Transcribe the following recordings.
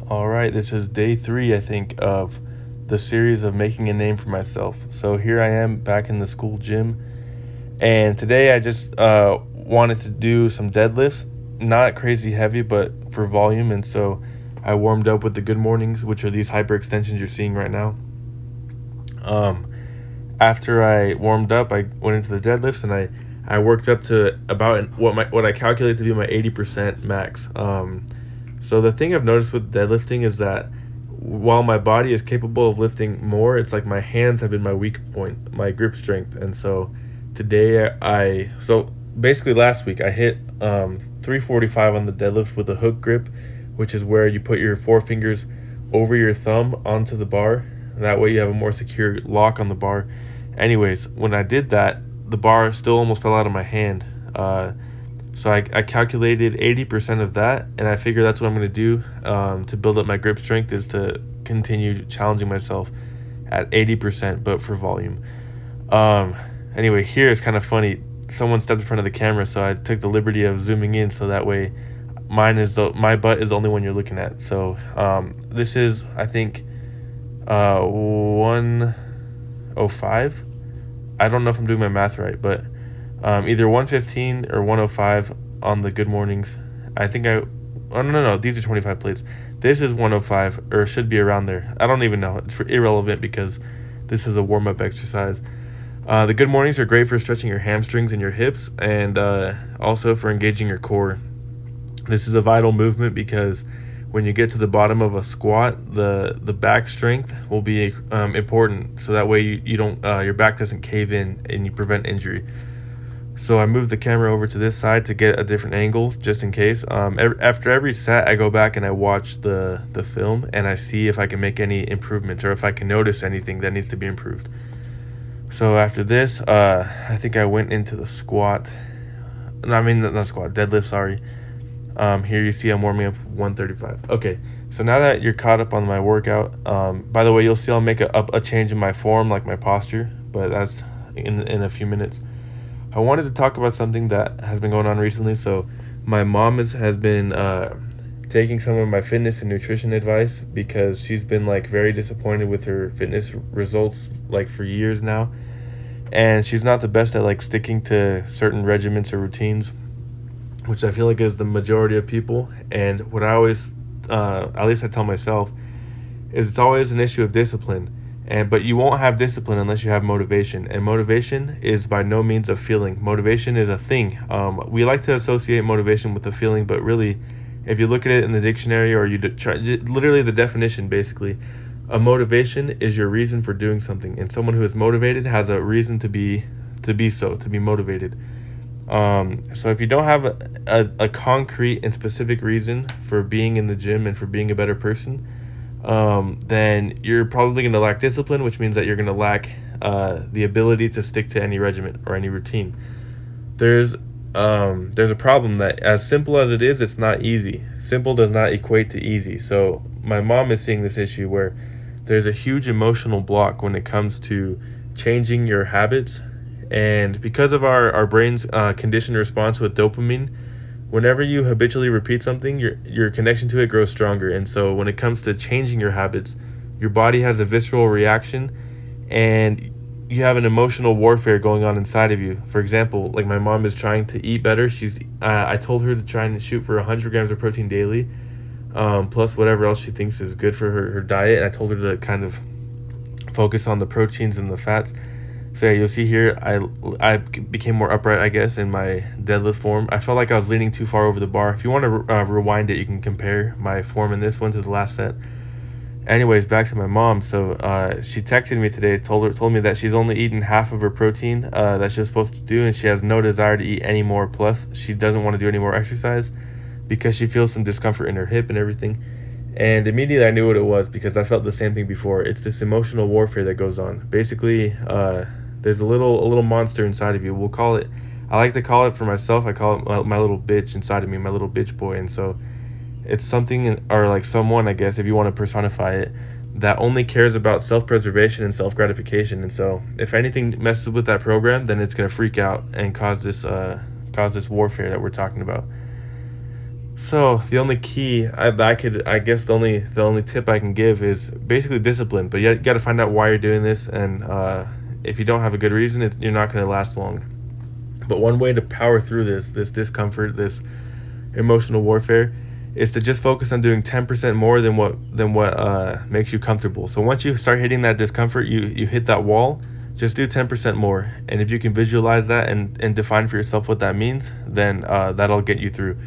All right, this is day three, I think, of the series of making a name for myself. So here I am back in the school gym, and today I just wanted to do some deadlifts, not crazy heavy, but for volume. And so I warmed up with the good mornings, which are these hyperextensions you're seeing right now. Um, After I warmed up, I went into the deadlifts and I worked up to about what I calculate to be my 80% max. So the thing I've noticed with deadlifting is that while my body is capable of lifting more, it's like my hands have been my weak point, my grip strength. And so today so basically last week I hit 345 on the deadlift with a hook grip, which is where you put your forefingers over your thumb onto the bar. That way you have a more secure lock on the bar. Anyways, when I did that, the bar still almost fell out of my hand. So I calculated 80% of that, and I figure that's what I'm going to do to build up my grip strength, is to continue challenging myself at 80%, but for volume. Um, anyway, here it's kind of funny. Someone stepped in front of the camera, so I took the liberty of zooming in, so that way my butt is the only one you're looking at. So this is, I think, 105. I don't know if I'm doing my math right, but either 115 or 105 on the good mornings. I think I. Oh, no, these are 25 plates. This is 105, or should be around there. I don't even know. It's irrelevant because this is a warm up exercise. The good mornings are great for stretching your hamstrings and your hips, and also for engaging your core. This is a vital movement because when you get to the bottom of a squat, the back strength will be important. So that way you don't your back doesn't cave in and you prevent injury. So I moved the camera over to this side to get a different angle, just in case. After every set, I go back and I watch the film, and I see if I can make any improvements or if I can notice anything that needs to be improved. So after this, I think I went into the squat. No, I mean, not squat, deadlift, sorry. Here you see I'm warming up 135. Okay, so now that you're caught up on my workout, by the way, you'll see I'll make a change in my form, like my posture, but that's in a few minutes. I wanted to talk about something that has been going on recently. So my mom has been taking some of my fitness and nutrition advice because she's been like very disappointed with her fitness results like for years now, and she's not the best at like sticking to certain regimens or routines, which I feel like is the majority of people. And what I always, at least I tell myself, is it's always an issue of discipline. But you won't have discipline unless you have motivation, and motivation is by no means a feeling. Motivation is a thing. We like to associate motivation with a feeling, but really, if you look at it in the dictionary, or you try, literally the definition, basically, a motivation is your reason for doing something, and someone who is motivated has a reason to be motivated. So if you don't have a concrete and specific reason for being in the gym and for being a better person, then you're probably going to lack discipline, which means that you're going to lack the ability to stick to any regimen or any routine. There's a problem that, as simple as it is, it's not easy. Simple does not equate to easy. So my mom is seeing this issue where there's a huge emotional block when it comes to changing your habits. And because of our brain's conditioned response with dopamine, whenever you habitually repeat something, your connection to it grows stronger. And so when it comes to changing your habits, your body has a visceral reaction, and you have an emotional warfare going on inside of you. For example, like my mom is trying to eat better. I told her to try and shoot for 100 grams of protein daily, plus whatever else she thinks is good for her diet. And I told her to kind of focus on the proteins and the fats. So yeah, you'll see here, I became more upright, I guess, in my deadlift form. I felt like I was leaning too far over the bar. If you want to rewind it, you can compare my form in this one to the last set. Anyways, back to my mom. So she texted me today, told me that she's only eaten half of her protein that she was supposed to do, and she has no desire to eat any more. Plus, she doesn't want to do any more exercise because she feels some discomfort in her hip and everything. And immediately I knew what it was, because I felt the same thing before. It's this emotional warfare that goes on. Basically, there's a little monster inside of you. I like to call it, for myself, I call it my little bitch inside of me, my little bitch boy. And so it's something, or like someone, I guess, if you want to personify it, that only cares about self-preservation and self-gratification. And so if anything messes with that program, then it's going to freak out and cause this warfare that we're talking about. So the only key I guess the only tip I can give is basically discipline. But you got to find out why you're doing this, and if you don't have a good reason, you're not going to last long. But one way to power through this discomfort, this emotional warfare, is to just focus on doing 10% more than what makes you comfortable. So once you start hitting that discomfort, you hit that wall. Just do 10% more, and if you can visualize that and define for yourself what that means, then that'll get you through.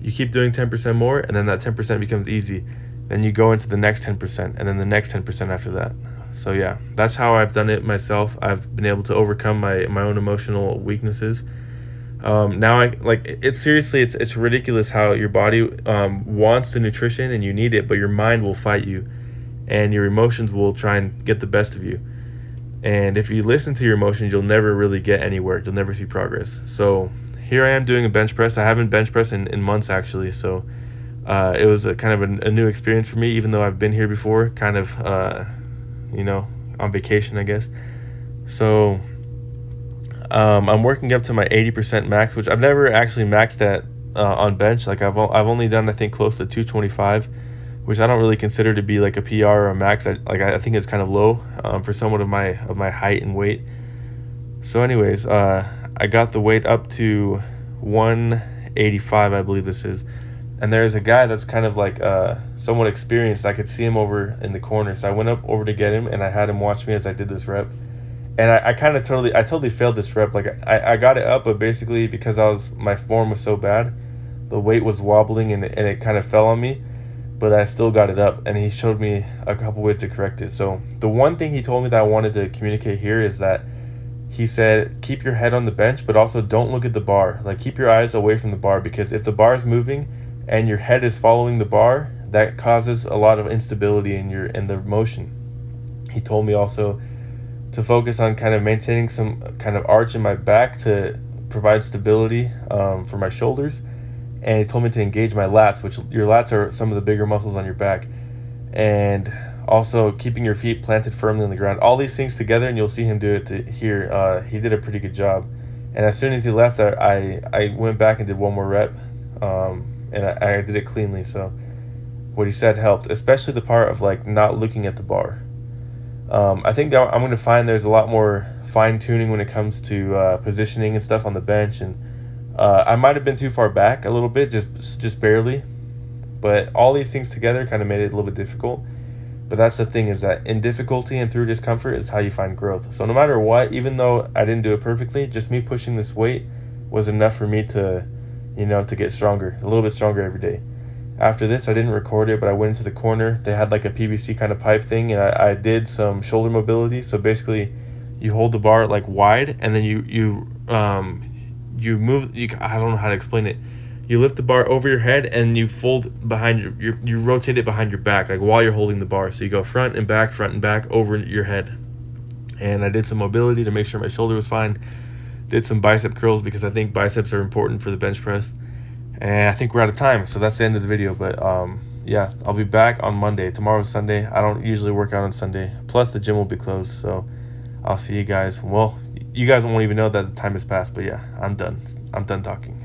You keep doing 10% more, and then that 10% becomes easy. Then you go into the next 10%, and then the next 10% after that. So yeah, that's how I've done it myself. I've been able to overcome my own emotional weaknesses. Now I like it's ridiculous how your body wants the nutrition and you need it, but your mind will fight you, and your emotions will try and get the best of you. And if you listen to your emotions, you'll never really get anywhere. You'll never see progress. So here I am doing a bench press. I haven't bench pressed in months actually, so it was a kind of a new experience for me, even though I've been here before, kind of on vacation, I guess. So I'm working up to my 80% max, which I've never actually maxed at on bench. Like I've only done, I think, close to 225, which I don't really consider to be like a PR or a max. I think it's kind of low for someone of my height and weight. So anyways, I got the weight up to 185, I believe this is. And there's a guy that's kind of like somewhat experienced. I could see him over in the corner. So I went up over to get him, and I had him watch me as I did this rep. And I totally failed this rep. Like I got it up, but basically because my form was so bad, the weight was wobbling and it kind of fell on me. But I still got it up, and he showed me a couple ways to correct it. So the one thing he told me that I wanted to communicate here is that he said, keep your head on the bench, but also don't look at the bar. Like keep your eyes away from the bar, because if the bar is moving and your head is following the bar, that causes a lot of instability in the motion. He told me also to focus on kind of maintaining some kind of arch in my back to provide stability for my shoulders. And he told me to engage my lats, which your lats are some of the bigger muscles on your back. And also keeping your feet planted firmly on the ground. All these things together, and you'll see him do it here. He did a pretty good job. And as soon as he left, I went back and did one more rep. And I did it cleanly. So what he said helped, especially the part of like not looking at the bar. I think that I'm going to find there's a lot more fine tuning when it comes to positioning and stuff on the bench, and I might have been too far back a little bit, just barely, but all these things together kind of made it a little bit difficult. But that's the thing, is that in difficulty and through discomfort is how you find growth. So no matter what, even though I didn't do it perfectly, just me pushing this weight was enough for me to get stronger, a little bit stronger every day. After this, I didn't record it, but I went into the corner. They had like a PVC kind of pipe thing, and I did some shoulder mobility. So basically, you hold the bar like wide, and then you move. I don't know how to explain it. You lift the bar over your head, and you fold behind you rotate it behind your back, like while you're holding the bar. So you go front and back over your head. And I did some mobility to make sure my shoulder was fine. Did some bicep curls because I think biceps are important for the bench press. And I think we're out of time, so that's the end of the video. But yeah, I'll be back on Monday. Tomorrow's Sunday. I don't usually work out on Sunday. Plus, the gym will be closed, so I'll see you guys. Well, you guys won't even know that the time has passed, but yeah, I'm done. I'm done talking.